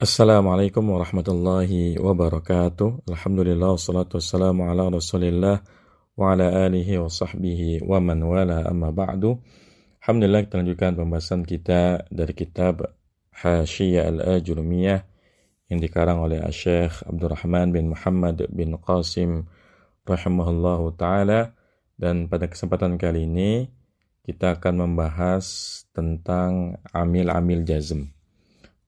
Assalamualaikum warahmatullahi wabarakatuh. Alhamdulillah wassalatu wassalamu ala Rasulillah wa ala alihi wa sahbihi wa man wala amma ba'du. Alhamdulillah, kita lanjutkan pembahasan kita dari kitab Hasyiyah Al-Ajurumiyah yang dikarang oleh Syekh Abdurrahman bin Muhammad bin Qasim rahimahullahu taala, dan pada kesempatan kali ini kita akan membahas tentang amil-amil jazm.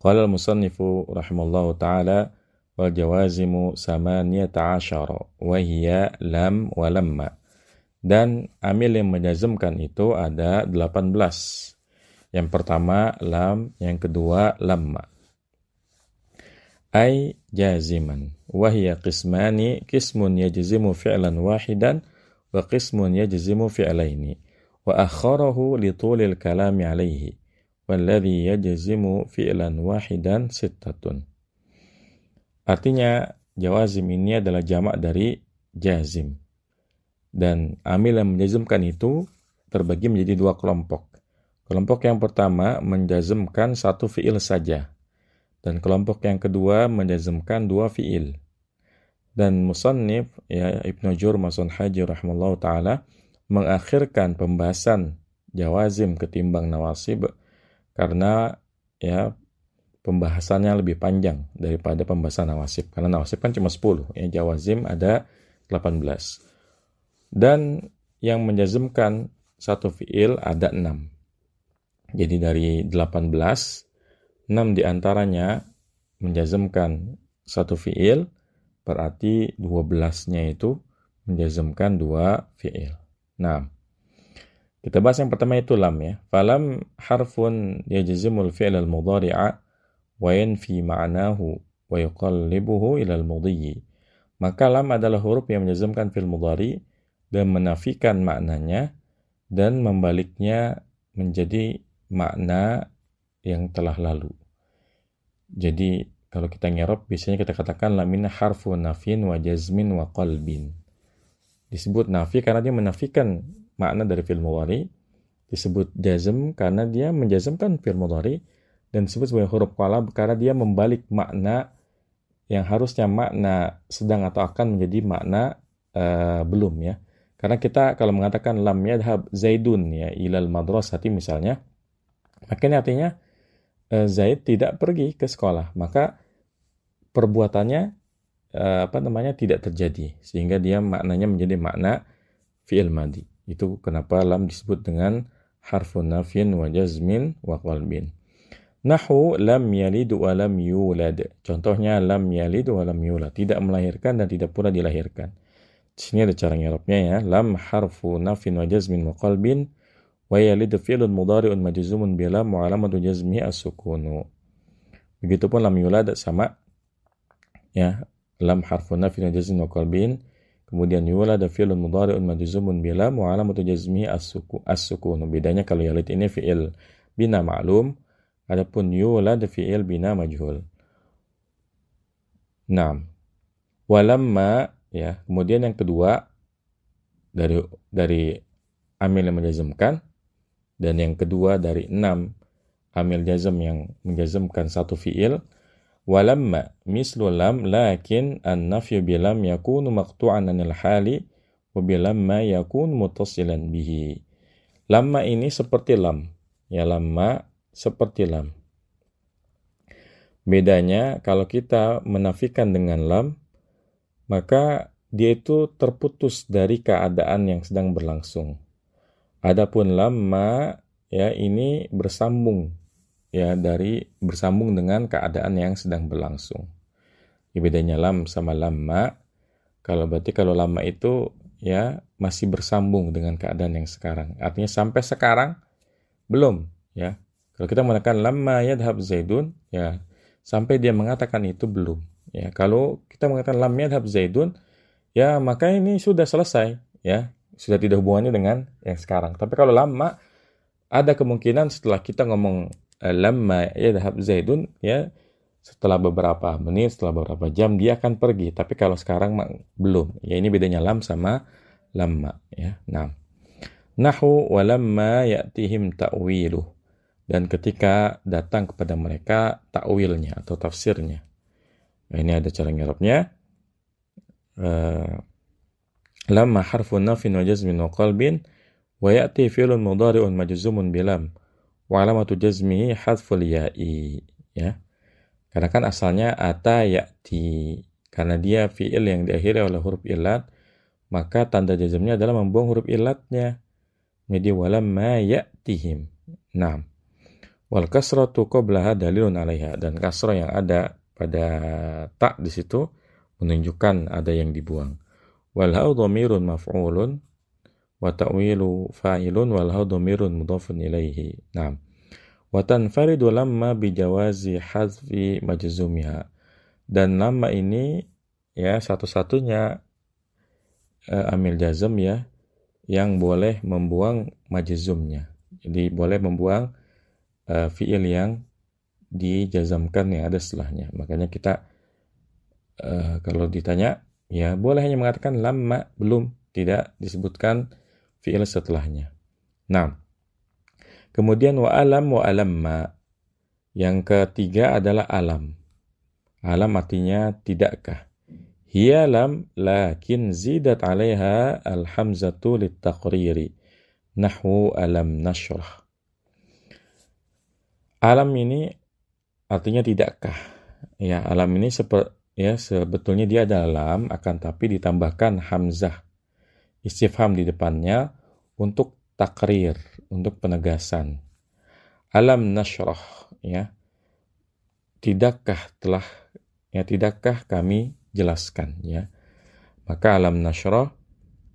Qala al-musannifu rahimallahu ta'ala wal jawazimu samaniyata asyara wa hiya lam wa lamma. Dan amil yang menjazmkan itu ada 18. Yang pertama lam, yang kedua lamma. Ay jaziman wa hiya qismani, qismun yajzimu fi'lan wahidan wa qismun yajzimu fi'laini wa akharahu li tulil kalami alaihi. Walladhi yajzimu fi'lan wahidan sittatun. Artinya jawazim ini adalah jamak dari jazim. Dan amil yang menjazmkan itu terbagi menjadi dua kelompok. Kelompok yang pertama menjazmkan satu fi'il saja. Dan kelompok yang kedua menjazmkan dua fi'il. Dan musannif Ibnu Jurmason Haji rahimallahu ta'ala mengakhirkan pembahasan jawazim ketimbang nawasib karena pembahasannya lebih panjang daripada pembahasan nawasib. Karena nawasib kan cuma 10, jawazim ada 18. Dan yang menjazmkan satu fi'il ada 6. Jadi dari 18, 6 diantaranya menjazmkan satu fi'il, berarti 12-nya itu menjazmkan dua fi'il. Nah, kita bahas yang pertama itu lam ya. Falam harfun yajzimul fi'l al-mudhari'a wa yanfi ma'nahu wa yuqallibuhu ila al-mudhi. Maka lam adalah huruf yang menjazmkan fi'il mudhari dan menafikan maknanya dan membaliknya menjadi makna yang telah lalu. Jadi kalau kita ngerop biasanya kita katakan lam ini harfu nafin wa jazmin wa qalbin. Disebut nafi karena dia menafikan makna dari fi'il mudhari, disebut jazm karena dia menjazmkan fi'il mudhari, dan disebut sebagai huruf qalb karena dia membalik makna yang harusnya makna sedang atau akan menjadi makna belum ya. Karena kita kalau mengatakan lam yadhhab zaidun ya ilal madrasati misalnya, maka ini artinya Zaid tidak pergi ke sekolah, maka perbuatannya tidak terjadi, sehingga dia maknanya menjadi makna fi'il madi. Itu kenapa lam disebut dengan harfun nafin wa jazmin wa qalbin. Nahu lam yalid wa lam yulad. Contohnya lam yalid wa lam yulad, tidak melahirkan dan tidak pula dilahirkan. Di sini ada cara ngerapnya ya. Lam harfu nafin wa jazmin wa qalbin wa yalid fi'lun mudhari'un majzumun bi lam wa alamatu jazmihi as-sukunu. Begitupun lam yulad sama ya. Lam harfu nafin wa jazmin wa qalbin. Kemudian yulad fi'lun mudhari'un majzumun bi lam wa alamatu jazmihi as-sukun. Bedanya kalau yalid ini fi'il bina ma'lum, adapun yulad fi'il bina majhul. Naam. Walamma ya, kemudian yang kedua dari amil yang menjazmkan, dan yang kedua dari 6 amil jazm yang menjazmkan satu fi'il. Walamma mislu lam lakin an-nafyu bilam yakunu maqtu'an anil hali wa bilamma yakun muttasilan bihi. Lamma ini seperti lam. Ya, lamma seperti lam. Bedanya kalau kita menafikan dengan lam, maka dia itu terputus dari keadaan yang sedang berlangsung. Adapun lamma ya ini bersambung bersambung dengan keadaan yang sedang berlangsung. Bedanya lam sama lamma, kalau lamma itu ya masih bersambung dengan keadaan yang sekarang. Artinya sampai sekarang belum ya. Kalau kita mengatakan lamma yadhhab zaidun ya, sampai dia mengatakan itu belum ya. Kalau kita mengatakan lam yadhhab zaidun ya, maka ini sudah selesai ya, sudah tidak hubungannya dengan yang sekarang. Tapi kalau lamma, ada kemungkinan setelah kita ngomong lamma yadhhab zaidun ya, setelah beberapa menit, setelah beberapa jam dia akan pergi. Tapi kalau sekarang belum. Ya, ini bedanya lam sama lamma ya. Nah. Nahu wa lamma ya'tihim ta'wiluh. dan ketika datang kepada mereka takwilnya atau tafsirnya. Nah, ini ada cara ngirapnya. Lamma harfun nafin wa jazmin wa qalbin wa ya'ti fi'lun mudhari'un majzumun bilam wa alamatu jazmihi hadful ya'i, ya. Karena kan asalnya ata ya'ti, karena dia fi'il yang diakhiri oleh huruf illat, maka tanda jazmnya adalah membuang huruf illatnya. Jadi walamma ya'tihim. Naam. Wal kasratu qablaha dalilun 'alaiha, dan kasrah yang ada pada ta di situ menunjukkan ada yang dibuang. Wal hau dhamirun maf'ulun wa ta'wilu fa'ilun wal hau dhamirun mudhafun ilaihi. Naam. Wa tanfaridu lamma bijawazi hadfi majzumiha. Dan lamma ini ya satu-satunya amil jazm ya yang boleh membuang majzumnya. Jadi boleh membuang fi'il yang dijazamkan yang ada setelahnya. Makanya kita kalau ditanya, ya boleh hanya mengatakan lamma, belum, tidak disebutkan fi'il setelahnya. Nah, kemudian wa alamma. Yang ketiga adalah alam. Alam artinya tidakkah. Hiya lam lakin zidat 'alaiha al-hamzatu lit-taqriri. Nahwu alam nashrah. Alam ini artinya tidakkah. Ya, alam ini sebetulnya dia adalah lam, akan tapi ditambahkan hamzah istifham di depannya untuk takrir, untuk penegasan. Alam nashrah, ya. Tidakkah kami jelaskan, ya. Maka alam nashrah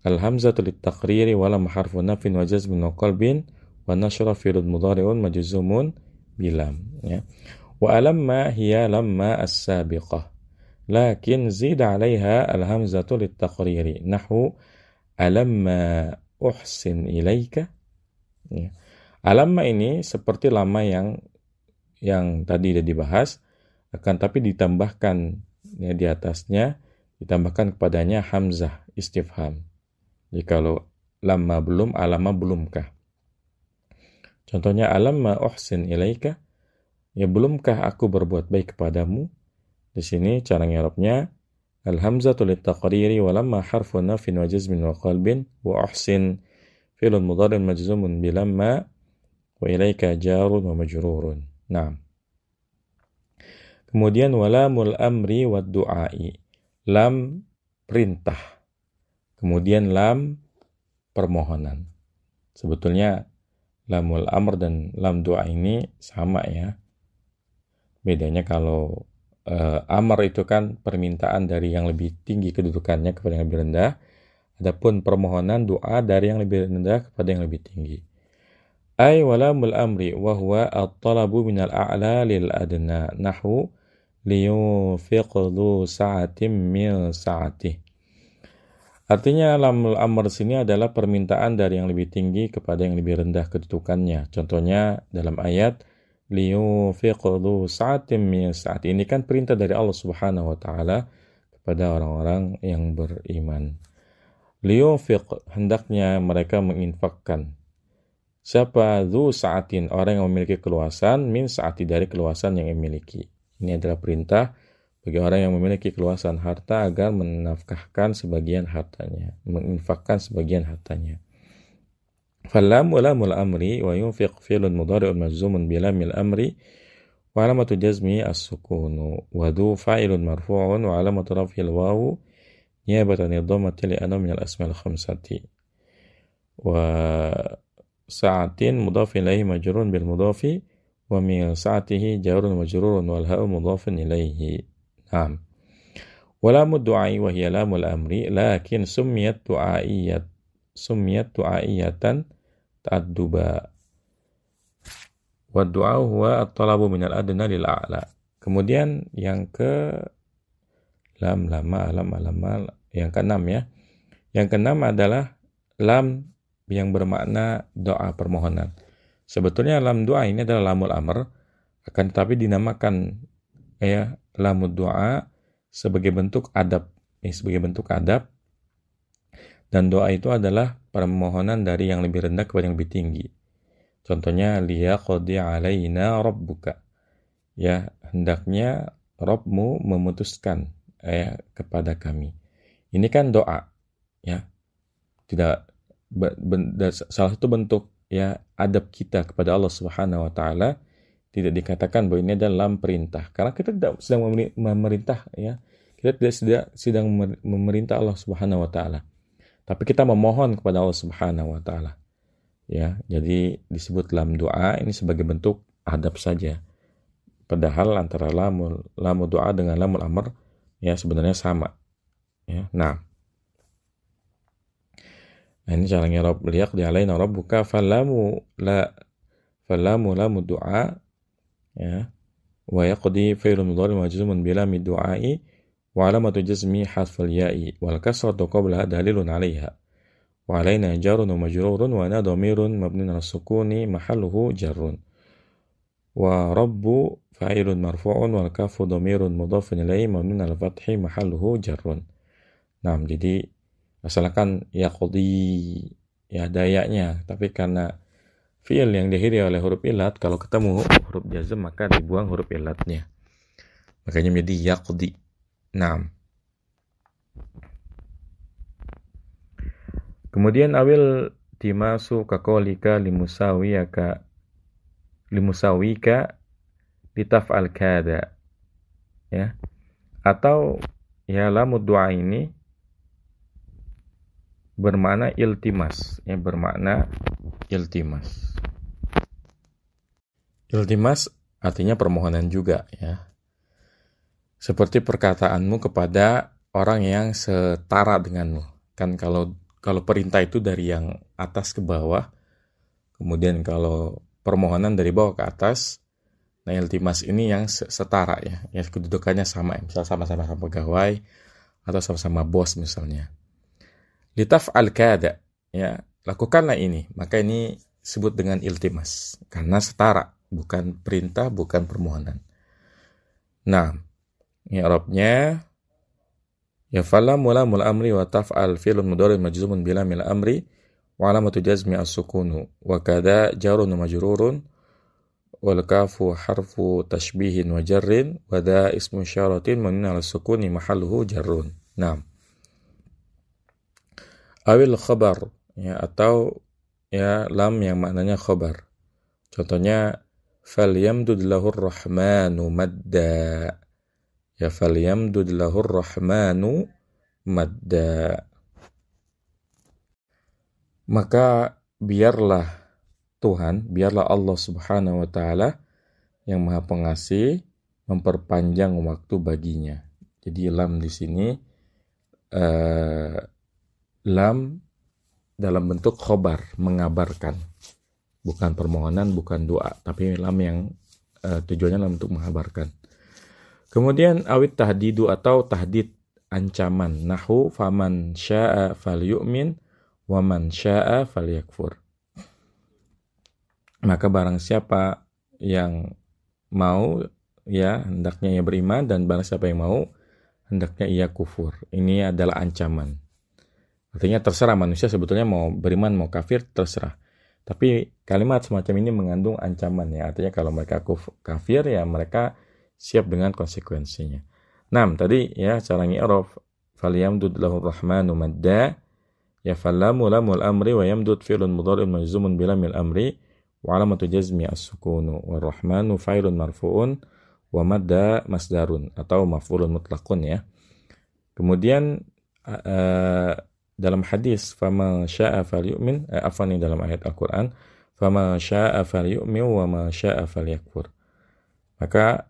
al-hamzatu lit-taqriri wa lam harfu nafin wa jazmin wa qalbin wa nashrah fi'lun mudhari'un majzumun bilam, ya. Wa alamma hiya lamma as-sabiqah lakin zid 'alaiha al-hamzatu lit-taqriri nahwu alamma uhsin ilaika, ya. Alamma ini seperti lama yang tadi sudah dibahas, akan tapi ditambahkan ya, di atasnya ditambahkan kepadanya hamzah istifham. Jadi kalau lamma belum, alamma belumkah. Contohnya alamma uhsin ilaika, ya belumkah aku berbuat baik kepadamu. Di sini cara ngirapnya al-hamzatu lit-taqriri wa lamma harfu nafin wa jazmin wa qalbin wa uhsin fi'lun mudhari'un majzumun bi lamma wa ilaika jarun wa majrurun. Naam. Kemudian walamul amri wa du'ai. Lam perintah. Kemudian lam permohonan. Sebetulnya lamul amr dan lam du'a ini sama, ya. Bedanya kalau amr itu kan permintaan dari yang lebih tinggi kedudukannya kepada yang lebih rendah. Adapun permohonan doa dari yang lebih rendah kepada yang lebih tinggi. Ay walamul amri wa huwa at-talabu minal a'la lil adna nahwu liyunfiq dhu sa'atin min sa'atih. Artinya lamul amr sini adalah permintaan dari yang lebih tinggi kepada yang lebih rendah kedudukannya. Contohnya dalam ayat liyunfiq dhu sa'atin min sa'atih. Ini kan perintah dari Allah Subhanahu wa taala kepada orang-orang yang beriman. Liyunfiq, hendaknya mereka menginfakkan. Siapa dhu sa'atin, orang yang memiliki keluasan, min sa'ati, dari keluasan yang memiliki. Ini adalah perintah bagi orang yang memiliki keluasan harta agar menafkahkan sebagian hartanya, menginfakkan sebagian hartanya. Falam lamul amri wa yunfiq fi'lun mudhari'un majzumun bilamil amri wa alamatu jazmi as-sukunu wa dhu fa'ilun marfu'un wa alamatu raf'il wawu niyabatan ad-dhammati li'annahu min al-asma'il khamsati. Wa sa'atin mudhaf ilaihi majrurun bil mudhafi wa min sa'atihi jarun majrurun wal ha'u mudhafun ilaihi. Naam. Wa lamud du'ai wa hiya lamul amri lakin summiyat du'aiyatan ta'adduba. Wa du'a huwa at-talabu min al-adna lil a'la. Kemudian yang ke lam yang keenam, ya. Yang keenam lamlam yang bermakna doa permohonan. Sebetulnya lam doa ini adalah lamul amr, akan tetapi dinamakan lamul doa sebagai bentuk adab, dan doa itu adalah permohonan dari yang lebih rendah kepada yang lebih tinggi. Contohnya liyaqdi alaina rabbuka. Ya, hendaknya Rabbmu memutuskan kepada kami. Ini kan doa, ya. Tidak salah satu bentuk ya adab kita kepada Allah Subhanahu wa taala, tidak dikatakan bahwa ini adalah perintah. Karena kita tidak sedang memerintah, ya. Kita tidak sedang memerintah Allah Subhanahu wa taala. Tapi kita memohon kepada Allah Subhanahu wa taala. Ya, jadi disebut dalam doa ini sebagai bentuk adab saja. Padahal antara lamul doa dengan lamul amr ya sebenarnya sama. Ya. Nah, ini caranya liyaqdi alaina rabbuka falamu lamu du'a ya wa yaqdi fi'lun mudhari majzumun bi lam du'ai wa alamatu jazmi hasful ya'i wal kasratu qablaha dalilun 'alaiha wa alaina jarun wa majrurun wa na dhamirun mabniun 'ala sukuni mahalluhu jarrun wa rabbu fa'ilun marfu'un wal kafu dhamirun mudhafun ilaihi mabniun 'ala fathi mahalluhu jarrun. Nah, jadi asalkan yaqdi ya dayanya, tapi karena fi'il yang diakhiri oleh huruf ilat, kalau ketemu huruf jazm maka dibuang huruf ilatnya. Makanya menjadi yaqdi. Naam. Kemudian awil timasu kaqaulika limusawika litaf'al kada. Ya. Atau ya lamud du'a ini bermakna iltimas, ya bermakna iltimas. Iltimas artinya permohonan juga, ya. Seperti perkataanmu kepada orang yang setara denganmu. Kan kalau perintah itu dari yang atas ke bawah, kemudian kalau permohonan dari bawah ke atas, nah iltimas ini yang setara ya, yang kedudukannya sama, misal sama-sama pegawai atau sama-sama bos misalnya. Litaf'al kada, ya, lakukanlah ini. Maka ini disebut dengan iltimas karena setara, bukan perintah, bukan permohonan. Nah, i'rabnya ya falamu lamul amri wa taf'al fi'lun mudhari majzumun bi lamil amri wa alamatu jazmi as-sukunu wa kada jarun majrurun wal kafu harfu tashbihin wa jarrin wa da ismu isyaratin mabniun 'ala sukuni mahalluhu jarrun. Nah, awil khabar ya, atau ya lam yang maknanya khabar. Contohnya falyamdud lahur rahmanu madda. Ya falyamdud lahur rahmanu madda. Maka biarlah Tuhan, biarlah Allah Subhanahu wa taala yang Maha Pengasih memperpanjang waktu baginya. Jadi lam di sini lam dalam bentuk khobar, mengabarkan. Bukan permohonan, bukan doa, tapi lam yang tujuannya dalam bentuk mengabarkan. Kemudian awit tahdidu atau tahdid, ancaman. Nahu faman sya'a falyu'min wa man sya'a falyakfur. Maka barang siapa yang mau, ya hendaknya ia beriman, dan barang siapa yang mau, hendaknya ia kufur. Ini adalah ancaman. Artinya terserah manusia sebetulnya mau beriman, mau kafir, terserah. Tapi kalimat semacam ini mengandung ancaman, ya. Artinya kalau mereka kafir, ya mereka siap dengan konsekuensinya. 6 tadi ya cara i'rab falyamdud lahu rahmanu madda, ya fallamu lamul amri wa yamdud fi'lun mudhari'un majzumun bi lamil amri wa alamatu jazmi as-sukunu wa rahmanu fa'ilun marfu'un wa madda masdarun atau maf'ulun mutlaqun, ya. Kemudian dalam hadis fama syaa falyu'min, afwan, dalam ayat Al-Qur'an fama syaa falyu'min wa ma syaa falyakfur. Maka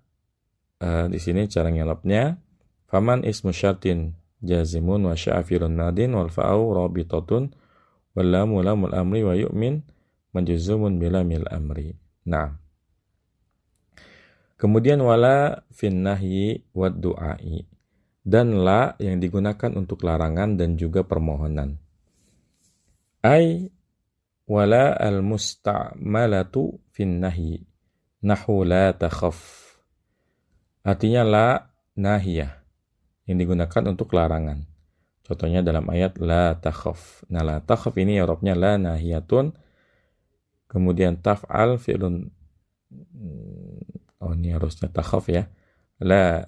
di sini cara ngelapnya faman ismu syartin jazimun wa syaa fi'lun madin wal fa'u rabitatun wal lamu lamul amri wa yu'min majzumun bi lamil amri. Nah, kemudian wala fin nahyi wad du'ai, dan la yang digunakan untuk larangan dan juga permohonan. Ai wala al-musta'malatu fin nahyi nahu la takhaf. Artinya la nahiyah yang digunakan untuk larangan. Contohnya dalam ayat la takhaf. Nah, la takhaf ini i'rabnya la nahiyatun kemudian taf'al fi'lun, oh ini harusnya takhaf ya, la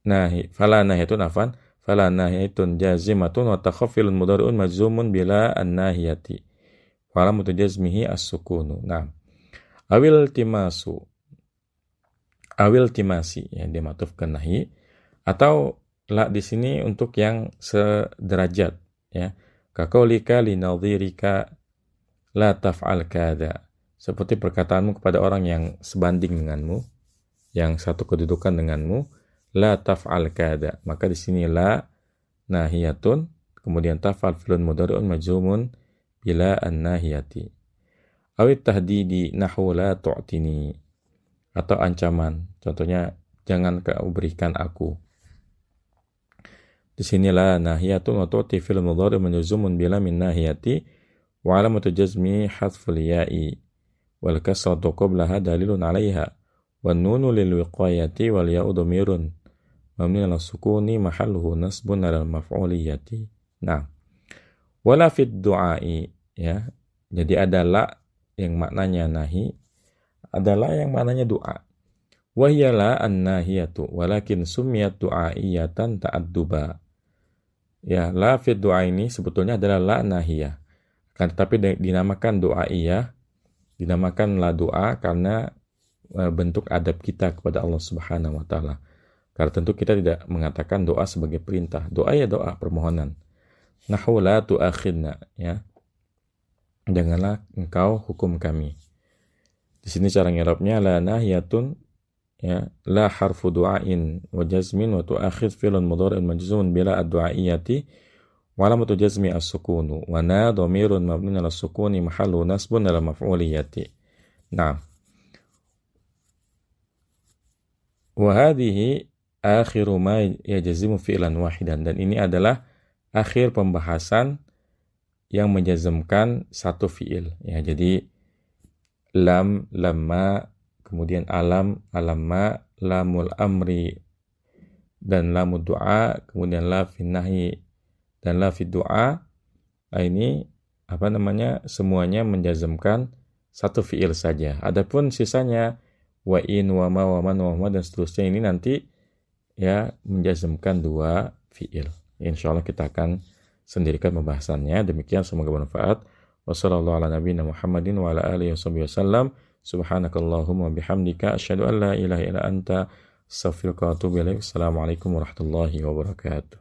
nahi, fala nahiyatun afan, fala nahiyatun jazimatun wa takhaf fi'lun mudhari'un majzumun bila an-nahiyati wa alamatu jazmihi as-sukunu. Nah, awil timasi ya, dia matufkan nahi, atau la di sini untuk yang sederajat ya, kaqaulika linadhirika la taf'al kada, seperti perkataanmu kepada orang yang sebanding denganmu, yang satu kedudukan denganmu, la taf'al kada, maka di sini la nahiyatun, kemudian taf'al fi'lun mudhari'un majzumun bila an-nahiyati. Awit tahdidi nahu la tu'tini, atau ancaman, contohnya jangan kau berikan aku. Di sini la nahiyatun wa tu'ti fi'lun mudhari'un majzumun bila min nahiyati wa alamatu jazmi hadful ya'i wal kasratu qablaha dalilun 'alaiha wan nunu lil wiqayati wal ya'u dhamirun mabni 'ala sukuni mahalluhu nasbun 'ala maf'uliyati. Nah, wala fid du'ai ya. Jadi ada la yang maknanya nahi, ada la yang maknanya doa. Wa hiya la an-nahiyatu walakin sumiyat du'aiyatan ta'adduba. Ya, la fid du'a ini sebetulnya adalah la nahiyah. Kan tetapi dinamakan du'aiyah, dinamakan la doa karena bentuk adab kita kepada Allah Subhanahu wa taala. Karena tentu kita tidak mengatakan doa sebagai perintah. Doa ya doa, permohonan. Nahu la tu'akhidna ya. Janganlah engkau hukum kami. Di sini cara ngirabnya la nahiyatun ya, la harfu du'ain wa jazmin wa tu'akhid fi'lun mudhari'un majzumun bila ad-du'aiyati wa alamatu jazmi as-sukunu wa na dhamirun mabniun 'ala sukuni mahallu nasbun 'ala maf'uliyati. Nah, wa hadhihi akhiru ma yajzimu fi'lan wahidan, dan ini adalah akhir pembahasan yang menjazmkan satu fi'il ya. Jadi lam, lamma, kemudian alam, alamma, lamul amri, dan lamud du'a, kemudian la fin nahi, dan la fid du'a. Ini semuanya menjazmkan satu fi'il saja. Adapun sisanya wa in, wa ma, wa man, wa ma, dan seterusnya ini nanti ya menjazmkan dua fi'il. Insyaallah kita akan sendirikan pembahasannya. Demikian, semoga bermanfaat. Wassallallahu ala nabiyina Muhammadin wa ala alihi wasallam. Subhanakallahumma bihamdika asyhadu an la ilaha illa anta astaghfiruka wa atubu ilaik. Assalamualaikum warahmatullahi wabarakatuh.